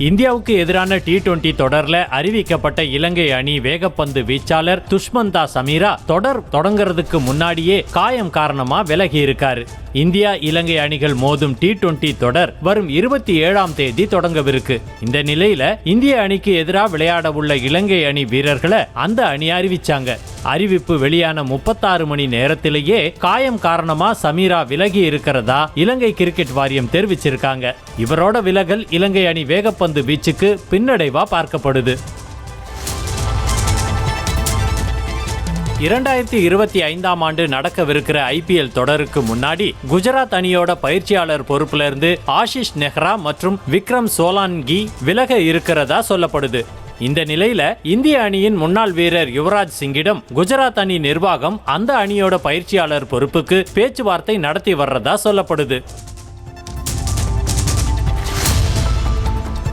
இந்தியாவுக்கு எதிரான T20 தொடர்ல அறிவிக்கப்பட்ட இலங்கை அணி வேகப்பந்து வீச்சாளர் துஷ்மந்தா சமீரா தொடர் தொடங்குறதுக்கு முன்னாடியே காயம் காரணமா விலகி இருக்காரு. இந்தியா இலங்கை அணிகள் மோதும் T20 தொடர் வரும் 27ஆம் தேதி தொடங்கவிருக்கு. இந்த நிலையில இந்திய அணிக்கு எதிராக விளையாட உள்ள இலங்கை அணி வீரர்களை அந்த அணி அறிவிச்சாங்க. அறிவிப்பு வெளியான 36 மணி நேரத்திலேயே காயம் காரணமா சமீரா விலகி இருக்கிறதா இலங்கை கிரிக்கெட் வாரியம் தெரிவிச்சிருக்காங்க. இவரோட விலகல் இலங்கை அணி வேகப்பந்து வீச்சுக்கு பின்னடைவா பார்க்கப்படுது. 2025ஆம் ஆண்டு நடக்கவிருக்கிற IPL தொடருக்கு முன்னாடி குஜராத் அணியோட பயிற்சியாளர் பொறுப்புல இருந்து ஆஷிஷ் நெஹ்ரா மற்றும் விக்ரம் சோலான்கி விலக இருக்கிறதா சொல்லப்படுது. இந்த நிலையில இந்திய அணியின் முன்னாள் வீரர் யுவராஜ் சிங்கிடம் குஜராத் அணி நிர்வாகம் அந்த அணியோட பயிற்சியாளர் பொறுப்புக்கு பேச்சுவார்த்தை நடத்தி வர்றதா சொல்லப்படுது.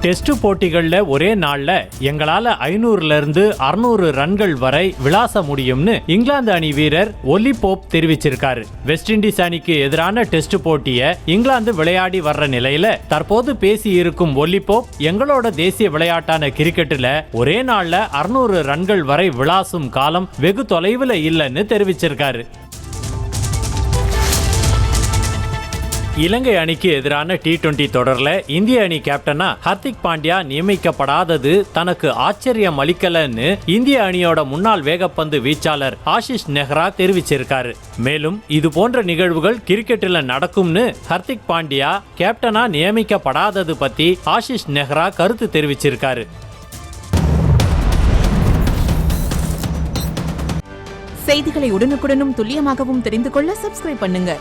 டெஸ்ட் போட்டிகள்ல ஒரே நாள்ல எங்களால 500ல இருந்து 600 ரன்கள் வரை விளாச முடியும்னு இங்கிலாந்து அணி வீரர் ஒலி போப் தெரிவிச்சிருக்காரு. வெஸ்ட் இண்டீஸ் அணிக்கு எதிரான டெஸ்ட் போட்டியை இங்கிலாந்து விளையாடி வர்ற நிலையில தற்போது பேசி இருக்கும் ஒலி போப் எங்களோட தேசிய விளையாட்டான கிரிக்கெட்ல ஒரே நாள்ல 600 ரன்கள் வரை விளாசும் காலம் வெகு தொலைவில் இல்லைன்னு தெரிவிச்சிருக்காரு. இலங்கை அணிக்கு எதிரான T20 தொடர்ல இந்திய அணி கேப்டனா ஹர்திக் பாண்டியா நியமிக்கப்படாதது தனக்கு ஆச்சரியம் அளிக்கலன்னு இந்திய அணியோட முன்னாள் வேகப்பந்து வீச்சாளர் ஆஷிஷ் நெஹ்ரா தெரிவிச்சிருக்காரு. மேலும் இது போன்ற நிகழ்வுகள் கிரிக்கெட்டில் நடக்கும்னு ஹர்திக் பாண்டியா கேப்டனா நியமிக்கப்படாதது பத்தி ஆஷிஷ் நெஹ்ரா கருத்து தெரிவிச்சிருக்காரு. செய்திகளை உடனுக்குடனும் துல்லியமாகவும் தெரிந்து கொள்ள சப்ஸ்கிரைப் பண்ணுங்க.